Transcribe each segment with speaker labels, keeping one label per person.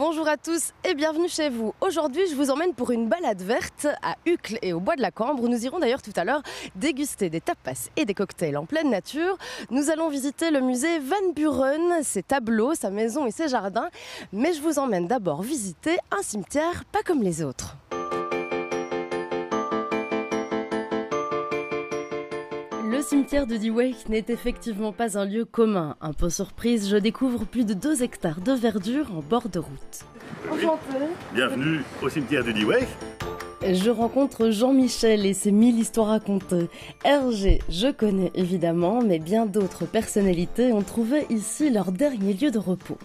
Speaker 1: Bonjour à tous et bienvenue chez vous. Aujourd'hui, je vous emmène pour une balade verte à Uccle et au Bois de la Cambre, où nous irons d'ailleurs tout à l'heure déguster des tapas et des cocktails en pleine nature. Nous allons visiter le musée Van Buren, ses tableaux, sa maison et ses jardins. Mais je vous emmène d'abord visiter un cimetière pas comme les autres. Le cimetière de Diewijk n'est effectivement pas un lieu commun. Un peu surprise, je découvre plus de 2 hectares de verdure en bord de route.
Speaker 2: Enchantée. Bienvenue au cimetière de Diewijk.
Speaker 1: Je rencontre Jean-Michel et ses 1000 histoires à raconter. Hergé, je connais évidemment, mais bien d'autres personnalités ont trouvé ici leur dernier lieu de repos.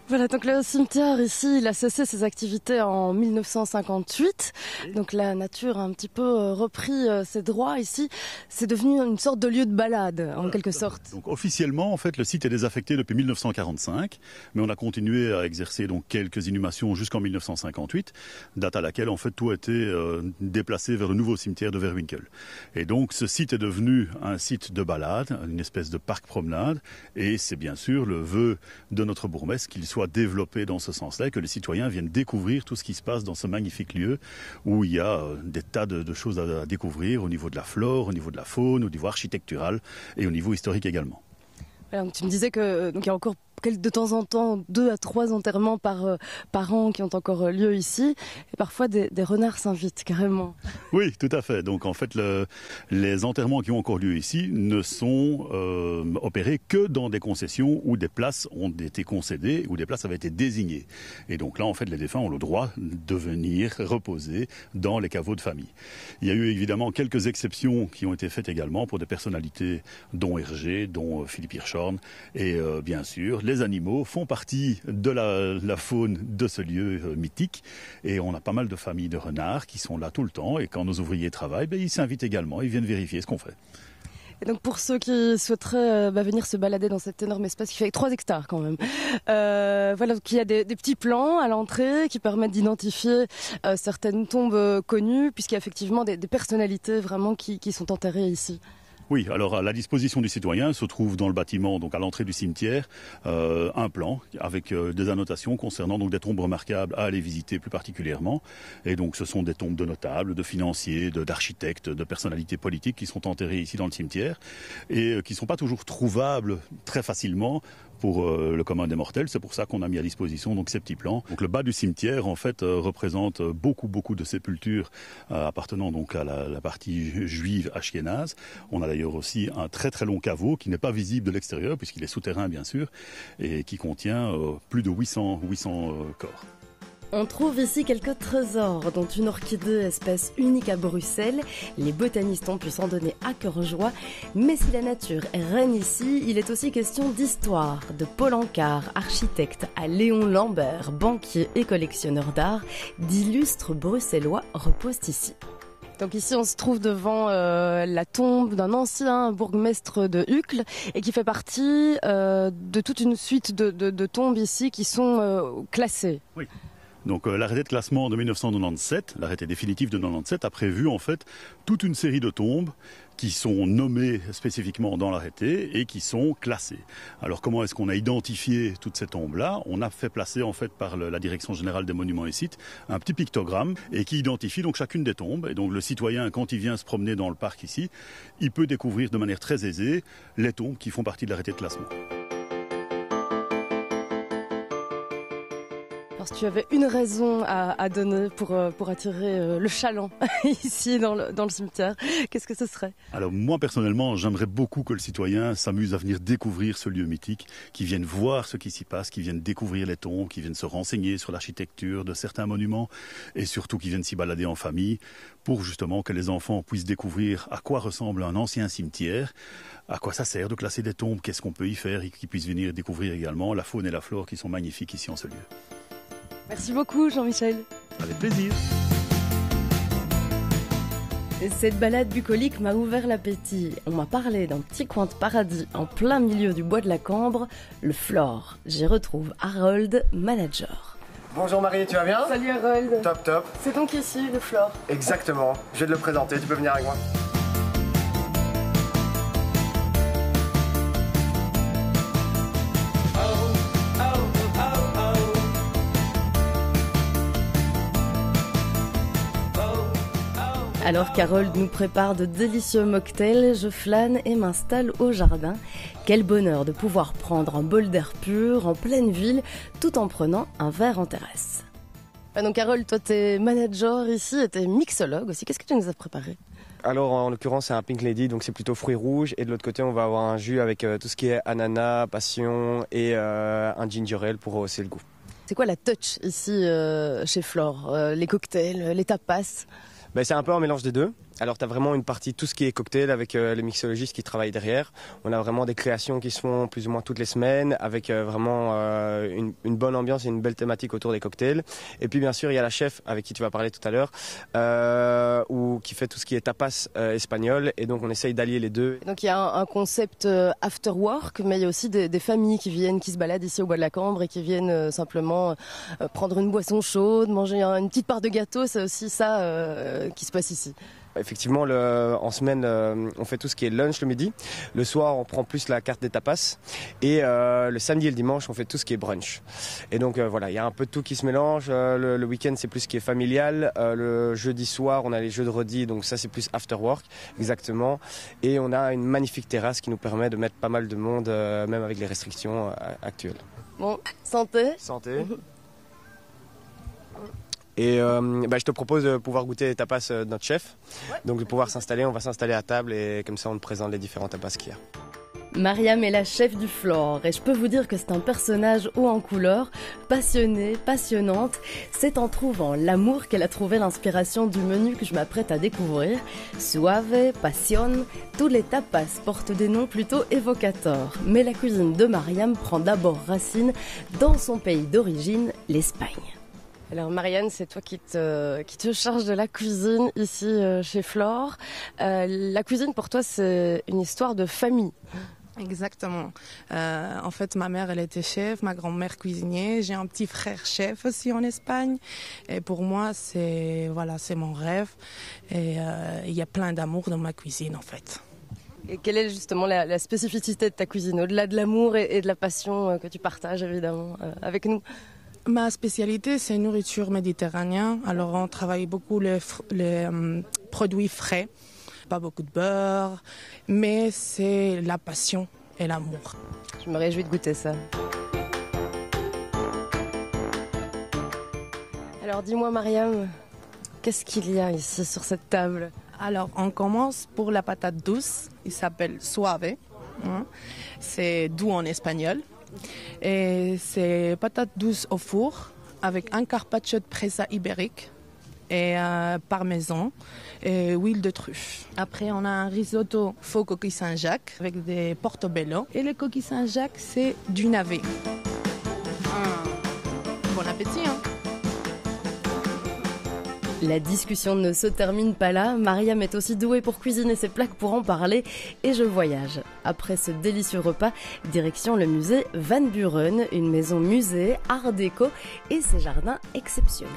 Speaker 1: Voilà, donc le cimetière ici, il a cessé ses activités en 1958. Donc la nature a un petit peu repris ses droits ici. C'est devenu une sorte de lieu de balade, en quelque sorte.
Speaker 2: Donc officiellement, en fait, le site est désaffecté depuis 1945, mais on a continué à exercer donc quelques inhumations jusqu'en 1958, date à laquelle en fait tout a été déplacé vers le nouveau cimetière de Verwinkel. Et donc ce site est devenu un site de balade, une espèce de parc promenade, et c'est bien sûr le vœu de notre bourgmestre qu'il soit développé dans ce sens-là, que les citoyens viennent découvrir tout ce qui se passe dans ce magnifique lieu où il y a des tas de choses à découvrir au niveau de la flore, au niveau de la faune, au niveau architectural et au niveau historique également.
Speaker 1: Alors, tu me disais que donc il y a encore de temps en temps 2 à 3 enterrements par an qui ont encore lieu ici, et parfois des renards s'invitent carrément.
Speaker 2: Oui, tout à fait. Donc en fait, les enterrements qui ont encore lieu ici ne sont opérés que dans des concessions où des places ont été concédées, où des places avaient été désignées. Et donc là, en fait, les défunts ont le droit de venir reposer dans les caveaux de famille. Il y a eu évidemment quelques exceptions qui ont été faites également pour des personnalités dont Hergé, dont Philippe Hirschhorn, et bien sûr, les animaux font partie de la faune de ce lieu mythique, et on a pas mal de familles de renards qui sont là tout le temps, et quand nos ouvriers travaillent, ils s'invitent également, ils viennent vérifier ce qu'on fait.
Speaker 1: Et donc pour ceux qui souhaiteraient venir se balader dans cet énorme espace qui fait 3 hectares quand même, voilà, donc il y a des petits plans à l'entrée qui permettent d'identifier certaines tombes connues, puisqu'il y a effectivement des personnalités vraiment qui sont enterrées ici.
Speaker 2: Oui, alors à la disposition du citoyen se trouve dans le bâtiment, donc à l'entrée du cimetière, un plan avec des annotations concernant donc des tombes remarquables à aller visiter plus particulièrement. Et donc ce sont des tombes de notables, de financiers, d'architectes, de personnalités politiques qui sont enterrées ici dans le cimetière et qui ne sont pas toujours trouvables très facilement pour le commun des mortels. C'est pour ça qu'on a mis à disposition donc ces petits plans. Donc le bas du cimetière en fait représente beaucoup de sépultures appartenant donc à la partie juive ashkénaze. On a d'ailleurs aussi un très long caveau qui n'est pas visible de l'extérieur puisqu'il est souterrain bien sûr et qui contient plus de 800 corps.
Speaker 1: On trouve ici quelques trésors, dont une orchidée espèce unique à Bruxelles. Les botanistes ont pu s'en donner à cœur joie. Mais si la nature règne ici, il est aussi question d'histoire. De Paul Ancar, architecte, à Léon Lambert, banquier et collectionneur d'art, d'illustres bruxellois reposent ici. Donc ici, on se trouve devant la tombe d'un ancien bourgmestre de Uccle et qui fait partie de toute une suite de tombes ici qui sont classées.
Speaker 2: Oui. Donc l'arrêté de classement de 1997, l'arrêté définitif de 1997, a prévu en fait toute une série de tombes qui sont nommées spécifiquement dans l'arrêté et qui sont classées. Alors comment est-ce qu'on a identifié toutes ces tombes-là? On a fait placer en fait par la Direction Générale des Monuments et Sites un petit pictogramme et qui identifie donc chacune des tombes. Et donc le citoyen, quand il vient se promener dans le parc ici, il peut découvrir de manière très aisée les tombes qui font partie de l'arrêté de classement.
Speaker 1: Alors, si tu avais une raison à donner pour attirer le chaland ici dans le cimetière, qu'est-ce que ce serait?
Speaker 2: Alors moi personnellement, j'aimerais beaucoup que le citoyen s'amuse à venir découvrir ce lieu mythique, qu'il vienne voir ce qui s'y passe, qu'il vienne découvrir les tombes, qu'il vienne se renseigner sur l'architecture de certains monuments et surtout qu'il vienne s'y balader en famille pour justement que les enfants puissent découvrir à quoi ressemble un ancien cimetière, à quoi ça sert de classer des tombes, qu'est-ce qu'on peut y faire et qu'ils puissent venir découvrir également la faune et la flore qui sont magnifiques ici en ce lieu.
Speaker 1: Merci beaucoup Jean-Michel.
Speaker 2: Avec plaisir.
Speaker 1: Cette balade bucolique m'a ouvert l'appétit. On m'a parlé d'un petit coin de paradis en plein milieu du Bois de la Cambre, le Flore. J'y retrouve Harold, manager.
Speaker 3: Bonjour Marie, tu vas bien?
Speaker 1: Salut Harold.
Speaker 3: Top.
Speaker 1: C'est donc ici le Flore?
Speaker 3: Exactement, je vais te le présenter, tu peux venir avec moi.
Speaker 1: Alors Carole nous prépare de délicieux mocktails, je flâne et m'installe au jardin. Quel bonheur de pouvoir prendre un bol d'air pur en pleine ville tout en prenant un verre en terrasse. Donc Carole, toi t'es manager ici et t'es mixologue aussi, qu'est-ce que tu nous as préparé ?
Speaker 3: Alors en l'occurrence c'est un Pink Lady, donc c'est plutôt fruits rouges. Et de l'autre côté on va avoir un jus avec tout ce qui est ananas, passion et un ginger ale pour hausser le goût.
Speaker 1: C'est quoi la touch ici chez Flore ? Les cocktails, les tapas ?
Speaker 3: C'est un peu un mélange des deux. Alors tu as vraiment une partie, tout ce qui est cocktail avec les mixologistes qui travaillent derrière. On a vraiment des créations qui se font plus ou moins toutes les semaines avec vraiment une bonne ambiance et une belle thématique autour des cocktails. Et puis bien sûr il y a la chef avec qui tu vas parler tout à l'heure ou qui fait tout ce qui est tapas espagnol, et donc on essaye d'allier les deux.
Speaker 1: Et donc il y a un concept after work, mais il y a aussi des familles qui viennent, qui se baladent ici au Bois de la Cambre et qui viennent simplement prendre une boisson chaude, manger une petite part de gâteau, c'est aussi ça qui se passe ici.
Speaker 3: Effectivement, en semaine, on fait tout ce qui est lunch le midi. Le soir, on prend plus la carte des tapas. Et le samedi et le dimanche, on fait tout ce qui est brunch. Et donc voilà, il y a un peu de tout qui se mélange. Le week-end, c'est plus ce qui est familial. Le jeudi soir, on a les jeux de redis, donc ça, c'est plus after work, exactement. Et on a une magnifique terrasse qui nous permet de mettre pas mal de monde, même avec les restrictions actuelles.
Speaker 1: Bon, santé.
Speaker 3: Santé. Et je te propose de pouvoir goûter les tapas de notre chef. Ouais. Donc de pouvoir s'installer, on va s'installer à table et comme ça on te présente les différents tapas qu'il y a.
Speaker 1: Mariam est la chef du Flore et je peux vous dire que c'est un personnage haut en couleur, passionnée, passionnante. C'est en trouvant l'amour qu'elle a trouvé l'inspiration du menu que je m'apprête à découvrir. Suave, passion, tous les tapas portent des noms plutôt évocateurs. Mais la cuisine de Mariam prend d'abord racine dans son pays d'origine, l'Espagne. Alors Marianne, c'est toi qui te charge de la cuisine ici chez Flore. La cuisine pour toi, c'est une histoire de famille.
Speaker 4: Exactement. En fait, ma mère, elle était chef, ma grand-mère cuisinier. J'ai un petit frère chef aussi en Espagne. Et pour moi, c'est mon rêve. Et il y a plein d'amour dans ma cuisine, en fait.
Speaker 1: Et quelle est justement la spécificité de ta cuisine, au-delà de l'amour et de la passion que tu partages évidemment avec nous ?
Speaker 4: Ma spécialité, c'est nourriture méditerranéenne. Alors, on travaille beaucoup les produits frais. Pas beaucoup de beurre, mais c'est la passion et l'amour.
Speaker 1: Je me réjouis de goûter ça. Alors, dis-moi, Mariam, qu'est-ce qu'il y a ici sur cette table ?
Speaker 4: Alors, on commence pour la patate douce. Il s'appelle suave. C'est doux en espagnol. Et c'est patates douces au four avec un carpaccio de presa ibérique et parmesan et huile de truffe. Après, on a un risotto faux coquille Saint-Jacques avec des portobello. Et le coquille Saint-Jacques, c'est du navet. Bon appétit, hein?
Speaker 1: La discussion ne se termine pas là. Mariam est aussi douée pour cuisiner ses plats pour en parler et je voyage. Après ce délicieux repas, direction le musée Van Buren, une maison musée, art déco et ses jardins exceptionnels.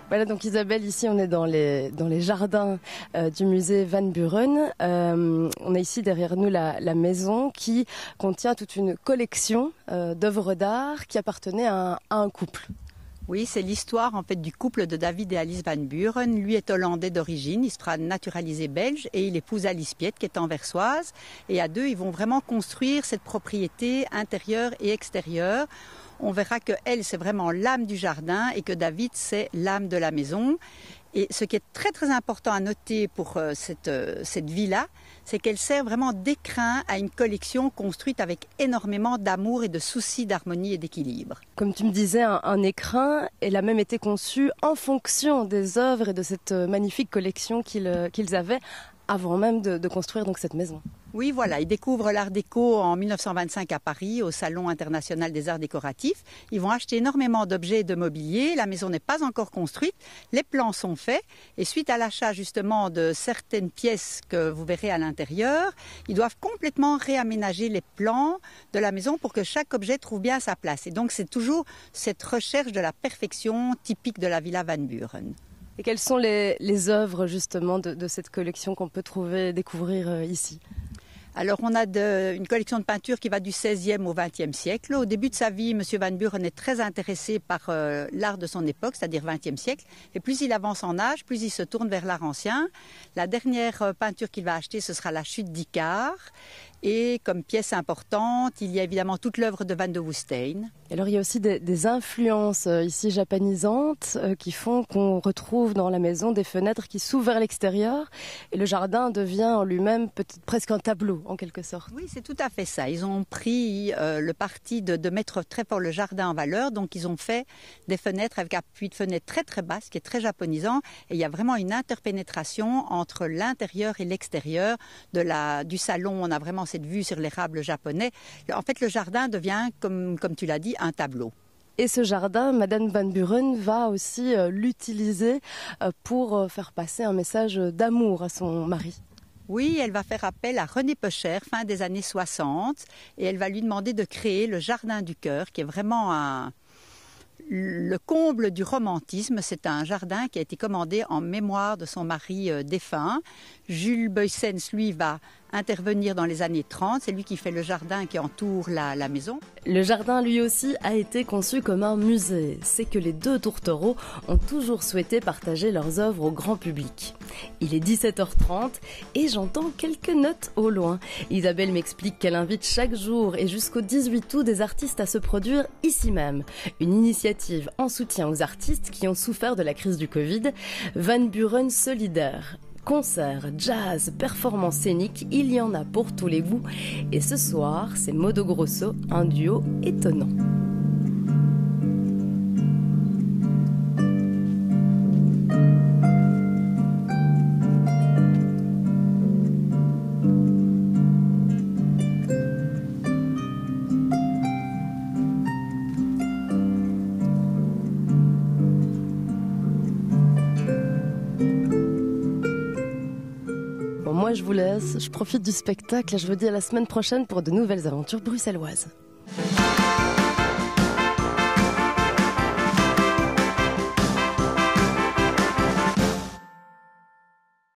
Speaker 1: Voilà donc Isabelle, ici on est dans les jardins du musée Van Buren. On a ici derrière nous la maison qui contient toute une collection d'œuvres d'art qui appartenaient à un couple.
Speaker 5: Oui, c'est l'histoire en fait du couple de David et Alice Van Buren. Lui est hollandais d'origine, il sera naturalisé belge et il épouse Alice Piet qui est anversoise. Et à deux, ils vont vraiment construire cette propriété intérieure et extérieure. On verra que elle, c'est vraiment l'âme du jardin et que David, c'est l'âme de la maison. Et ce qui est très très important à noter pour cette villa, c'est qu'elle sert vraiment d'écrin à une collection construite avec énormément d'amour et de soucis d'harmonie et d'équilibre.
Speaker 1: Comme tu me disais, un écrin, elle a même été conçue en fonction des œuvres et de cette magnifique collection qu'ils avaient avant même de construire donc cette maison.
Speaker 5: Oui, voilà, ils découvrent l'art déco en 1925 à Paris, au Salon international des arts décoratifs. Ils vont acheter énormément d'objets et de mobilier. La maison n'est pas encore construite, les plans sont faits. Et suite à l'achat justement de certaines pièces que vous verrez à l'intérieur, ils doivent complètement réaménager les plans de la maison pour que chaque objet trouve bien sa place. Et donc c'est toujours cette recherche de la perfection typique de la Villa Van Buren.
Speaker 1: Et quelles sont les œuvres justement de cette collection qu'on peut trouver, découvrir ici ?
Speaker 5: Alors, on a une collection de peintures qui va du XVIe au XXe siècle. Au début de sa vie, M. Van Buren est très intéressé par l'art de son époque, c'est-à-dire XXe siècle. Et plus il avance en âge, plus il se tourne vers l'art ancien. La dernière peinture qu'il va acheter, ce sera la chute d'Icare. Et comme pièce importante, il y a évidemment toute l'œuvre de Van de Woestijn.
Speaker 1: Alors il y a aussi des influences ici japanisantes qui font qu'on retrouve dans la maison des fenêtres qui s'ouvrent vers l'extérieur et le jardin devient en lui-même presque un tableau en quelque sorte.
Speaker 5: Oui, c'est tout à fait ça. Ils ont pris le parti de mettre très fort le jardin en valeur, donc ils ont fait des fenêtres avec appui de fenêtre très très bas, ce qui est très japonisant. Et il y a vraiment une interpénétration entre l'intérieur et l'extérieur du salon. On a vraiment cette vue sur l'érable japonais. En fait, le jardin devient, comme tu l'as dit, un tableau.
Speaker 1: Et ce jardin, Madame Van Buren va aussi l'utiliser pour faire passer un message d'amour à son mari.
Speaker 5: Oui, elle va faire appel à René Pecher, fin des années 60, et elle va lui demander de créer le Jardin du Cœur, qui est vraiment le comble du romantisme. C'est un jardin qui a été commandé en mémoire de son mari défunt. Jules Beuyssens, lui, va intervenir dans les années 30. C'est lui qui fait le jardin qui entoure la maison.
Speaker 1: Le jardin, lui aussi, a été conçu comme un musée. C'est que les deux tourtereaux ont toujours souhaité partager leurs œuvres au grand public. Il est 17h30 et j'entends quelques notes au loin. Isabelle m'explique qu'elle invite chaque jour et jusqu'au 18 août des artistes à se produire ici même. Une initiative en soutien aux artistes qui ont souffert de la crise du Covid. Van Buren solidaire. Concerts, jazz, performances scéniques, il y en a pour tous les goûts. Et ce soir, c'est Modo Grosso, un duo étonnant. Moi, je vous laisse, je profite du spectacle et je vous dis à la semaine prochaine pour de nouvelles aventures bruxelloises.